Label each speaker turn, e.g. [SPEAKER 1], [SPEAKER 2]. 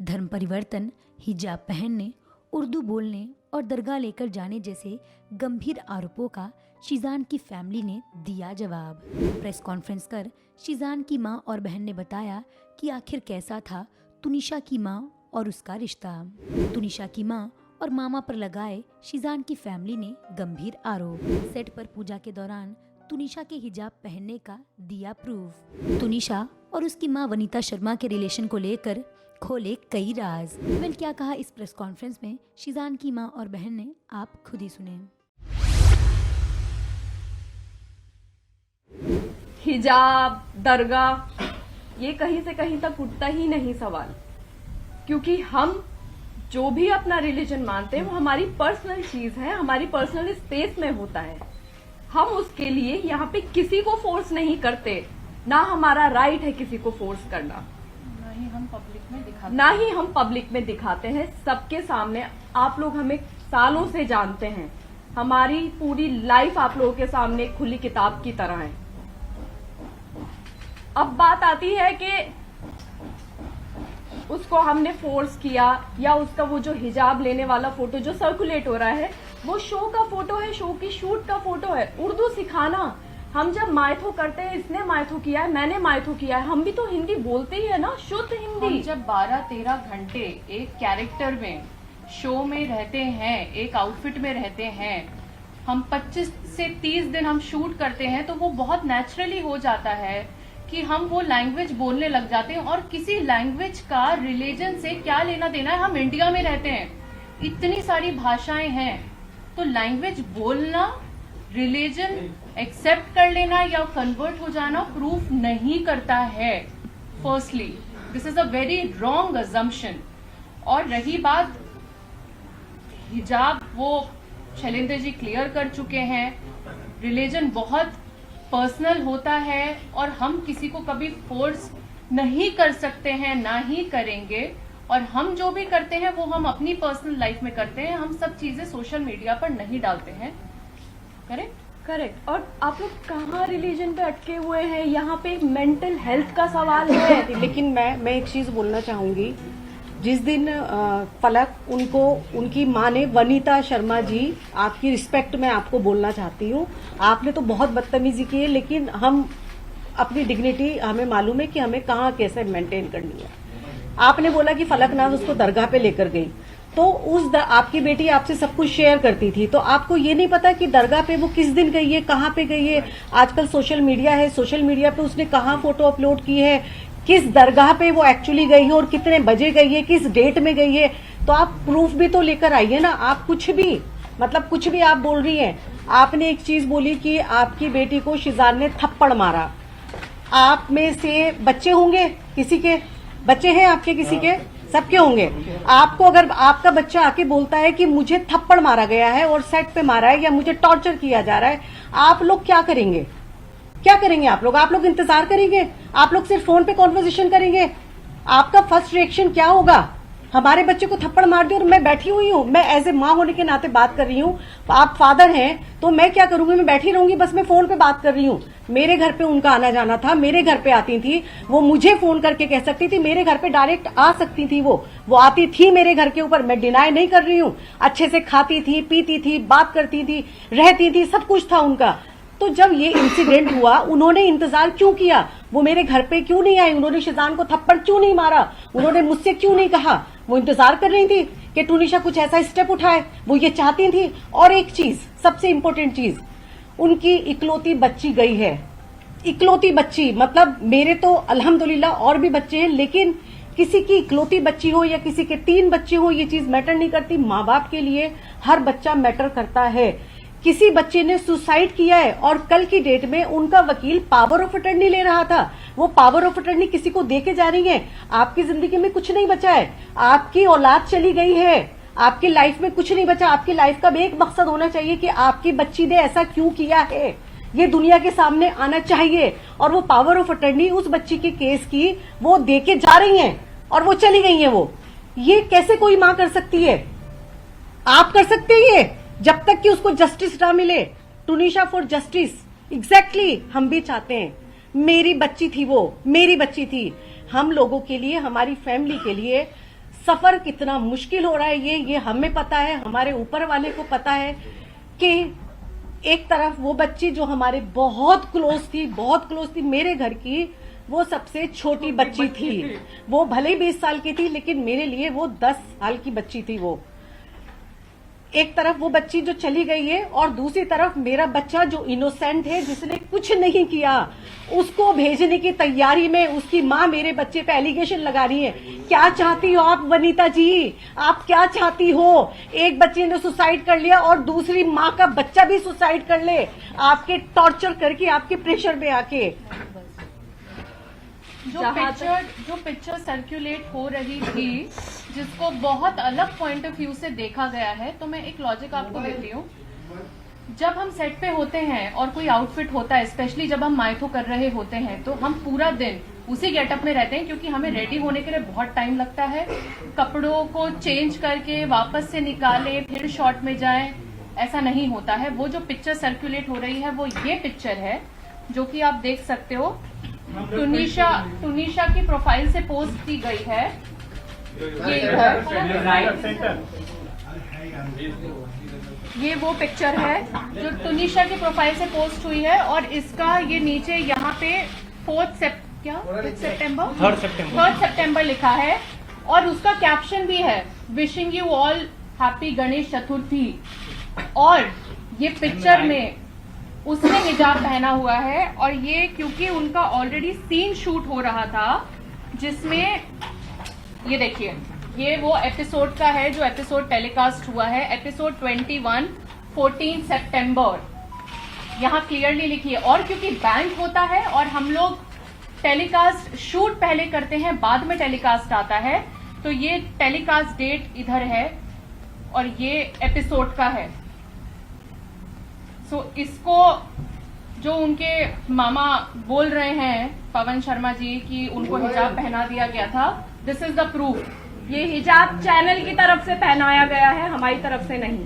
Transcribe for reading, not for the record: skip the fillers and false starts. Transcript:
[SPEAKER 1] धर्म परिवर्तन, हिजाब पहनने, उर्दू बोलने और दरगाह लेकर जाने जैसे गंभीर आरोपों का शीजान की फैमिली ने दिया जवाब। प्रेस कॉन्फ्रेंस कर शीजान की मां और बहन ने बताया कि आखिर कैसा था तुनिशा की मां और उसका रिश्ता। तुनिशा की मां और मामा पर लगाए शीजान की फैमिली ने गंभीर आरोप। सेट पर पूजा के दौरान तुनिशा के हिजाब पहनने का दिया प्रूफ। तुनिशा और उसकी मां वनीता शर्मा के रिलेशन को लेकर खोले कई राज। वेल, क्या कहा इस प्रेस कॉन्फ्रेंस में शीजान की मां और बहन ने, आप खुद ही सुने।
[SPEAKER 2] हिजाब, दरगाह, ये कहीं से कहीं तक उठता ही नहीं सवाल, क्योंकि हम जो भी अपना रिलीजन मानते हैं वो हमारी पर्सनल चीज है, हमारी पर्सनल स्पेस में होता है। हम उसके लिए यहाँ पे किसी को फोर्स नहीं करते, ना हमारा राइट है किसी को फोर्स करना, ना ही हम पब्लिक में दिखाते हैं सबके सामने। आप लोग हमें सालों से जानते हैं, हमारी पूरी लाइफ आप लोगों के सामने खुली किताब की तरह है। अब बात आती है कि उसको हमने फोर्स किया या उसका वो जो हिजाब लेने वाला फोटो जो सर्कुलेट हो रहा है वो शो का फोटो है, शो की शूट का फोटो है। उर्दू सिखाना, हम जब मायथो करते हैं, इसने मायथो किया है, मैंने मायथो किया है, हम भी तो हिंदी बोलते ही है ना, शुद्ध हिंदी।
[SPEAKER 3] हम जब 12-13 घंटे एक कैरेक्टर में, शो में रहते हैं, एक आउटफिट में रहते हैं, हम 25 से 30 दिन हम शूट करते हैं, तो वो बहुत नेचुरली हो जाता है कि हम वो लैंग्वेज बोलने लग जाते हैं। और किसी लैंग्वेज का रिलीजन से क्या लेना देना है? हम इंडिया में रहते हैं, इतनी सारी भाषाएं हैं, तो लैंग्वेज बोलना, रिलीजन एक्सेप्ट कर लेना या कन्वर्ट हो जाना प्रूफ नहीं करता है। Firstly this is a very wrong assumption. और रही बात हिजाब, वो शैलेंद्र जी क्लियर कर चुके हैं, रिलीजन बहुत पर्सनल होता है और हम किसी को कभी फोर्स नहीं कर सकते हैं, ना ही करेंगे। और हम जो भी करते हैं वो हम अपनी पर्सनल लाइफ में करते हैं, हम सब चीजें सोशल मीडिया पर नहीं डालते हैं।
[SPEAKER 2] करेक्ट। और आप लोग कहाँ रिलीजन पे अटके हुए हैं? यहाँ पे मेंटल हेल्थ का सवाल है।
[SPEAKER 4] लेकिन मैं एक चीज बोलना चाहूंगी। जिस दिन फलक उनको, उनकी माँ ने, वनीता शर्मा जी, आपकी रिस्पेक्ट में आपको बोलना चाहती हूँ, आपने तो बहुत बदतमीजी की है, लेकिन हम अपनी डिग्निटी, हमें मालूम है कि हमें कहाँ कैसे मेंटेन करनी है। आपने बोला कि फलक नाज उसको दरगाह पे लेकर गई, तो आपकी बेटी आपसे सब कुछ शेयर करती थी, तो आपको ये नहीं पता कि दरगाह पे वो किस दिन गई है, कहाँ पे गई है? आजकल सोशल मीडिया है, सोशल मीडिया पे उसने कहाँ फोटो अपलोड की है, किस दरगाह पे वो एक्चुअली गई है और कितने बजे गई है, किस डेट में गई है, तो आप प्रूफ भी तो लेकर आइए ना। आप कुछ भी आप बोल रही हैं। आपने एक चीज बोली कि आपकी बेटी को शीजान ने थप्पड़ मारा। आप में से बच्चे होंगे, किसी के बच्चे हैं आपके, किसी के, सबके होंगे। आपको अगर आपका बच्चा आके बोलता है कि मुझे थप्पड़ मारा गया है और सेट पे मारा है या मुझे टॉर्चर किया जा रहा है, आप लोग क्या करेंगे? आप लोग इंतजार करेंगे? आप लोग सिर्फ फोन पे कॉन्वर्सेशन करेंगे? आपका फर्स्ट रिएक्शन क्या होगा? हमारे बच्चे को थप्पड़ मार दिया और मैं बैठी हुई हूँ, मैं एज ए माँ होने के नाते बात कर रही हूँ, आप फादर हैं, तो मैं क्या करूंगी? मैं बैठी रहूंगी, बस मैं फोन पे बात कर रही हूँ। मेरे घर पे उनका आना जाना था, मेरे घर पे आती थी, वो मुझे फोन करके कह सकती थी, मेरे घर पे डायरेक्ट आ सकती थी, वो आती थी मेरे घर के ऊपर, मैं डिनाई नहीं कर रही हूँ। अच्छे से खाती थी, पीती थी, बात करती थी, रहती थी, सब कुछ था उनका। तो जब ये इंसिडेंट हुआ, उन्होंने इंतजार क्यों किया? वो मेरे घर पे क्यों नहीं आई? उन्होंने शीजान को थप्पड़ क्यों नहीं मारा? उन्होंने मुझसे क्यों नहीं कहा? वो इंतजार कर रही थी कि तुनिशा कुछ ऐसा स्टेप उठाए, वो ये चाहती थी। और एक चीज, सबसे इंपॉर्टेंट चीज, उनकी इकलौती बच्ची गई है। इकलौती बच्ची, मतलब मेरे तो अल्हम्दुलिल्लाह और भी बच्चे हैं, लेकिन किसी की इकलौती बच्ची हो या किसी के 3 बच्चे हो, ये चीज मैटर नहीं करती। माँ बाप के लिए हर बच्चा मैटर करता है। किसी बच्चे ने सुसाइड किया है और कल की डेट में उनका वकील पावर ऑफ अटर्नी ले रहा था, वो पावर ऑफ अटर्नी किसी को दे के जा रही है। आपकी जिंदगी में कुछ नहीं बचा है, आपकी औलाद चली गई है, आपकी लाइफ में कुछ नहीं बचा। आपकी लाइफ का भी एक मकसद होना चाहिए कि आपकी बच्ची ने ऐसा क्यों किया है, ये दुनिया के सामने आना चाहिए। और वो पावर ऑफ अटर्नी उस बच्ची के केस की वो दे के जा रही है और वो चली गई है। वो ये कैसे कोई मां कर सकती है? आप कर सकते हैं ये, जब तक कि उसको जस्टिस ना मिले। टुनिशा फॉर जस्टिस, एग्जैक्टली हम भी चाहते हैं। मेरी बच्ची थी, वो मेरी बच्ची थी। हम लोगों के लिए, हमारी फैमिली के लिए सफर कितना मुश्किल हो रहा है ये हमें पता है, हमारे ऊपर वाले को पता है कि एक तरफ वो बच्ची जो हमारे बहुत क्लोज थी मेरे घर की, वो सबसे छोटी बच्ची थी। वो भले 20 साल की थी लेकिन मेरे लिए वो 10 साल की बच्ची थी। वो एक तरफ वो बच्ची जो चली गई है और दूसरी तरफ मेरा बच्चा जो इनोसेंट है, जिसने कुछ नहीं किया, उसको भेजने की तैयारी में उसकी माँ मेरे बच्चे पे एलिगेशन लगा रही है। क्या चाहती हो आप वनीता जी? आप क्या चाहती हो? एक बच्चे ने सुसाइड कर लिया और दूसरी माँ का बच्चा भी सुसाइड कर ले, आपके टॉर्चर करके, आपके प्रेशर में आके।
[SPEAKER 3] जो पिक्चर सर्कुलेट हो रही थी, जिसको बहुत अलग पॉइंट ऑफ व्यू से देखा गया है, तो मैं एक लॉजिक आपको देती हूँ। जब हम सेट पे होते हैं और कोई आउटफिट होता है, स्पेशली जब हम माइथो कर रहे होते हैं, तो हम पूरा दिन उसी गेटअप में रहते हैं, क्योंकि हमें रेडी होने के लिए बहुत टाइम लगता है। कपड़ों को चेंज करके वापस से निकाले फिर शॉट में जाएं, ऐसा नहीं होता है। वो जो पिक्चर सर्कुलेट हो रही है वो ये पिक्चर है, जो कि आप देख सकते हो। टुनिशा की प्रोफाइल से पोस्ट की गई है। ये वो पिक्चर है जो टुनिशा की प्रोफाइल से पोस्ट हुई है, और इसका ये नीचे यहाँ पे 3 सितंबर लिखा है, और उसका कैप्शन भी है, wishing you all happy Ganesh Chaturthi. और ये पिक्चर में उसने हिजाब पहना हुआ है, और ये क्योंकि उनका ऑलरेडी सीन शूट हो रहा था, जिसमें ये देखिए, ये वो एपिसोड का है जो एपिसोड टेलीकास्ट हुआ है, एपिसोड 21 14 सितंबर, यहाँ क्लियरली लिखी है। और क्योंकि बैंक होता है और हम लोग टेलीकास्ट शूट पहले करते हैं, बाद में टेलीकास्ट आता है, तो ये टेलीकास्ट डेट इधर है और ये एपिसोड का है। सो इसको जो उनके मामा बोल रहे हैं पवन शर्मा जी कि उनको हिजाब पहना दिया गया था, दिस इज द प्रूफ।
[SPEAKER 2] ये हिजाब चैनल की तरफ से पहनाया गया है, हमारी तरफ से नहीं।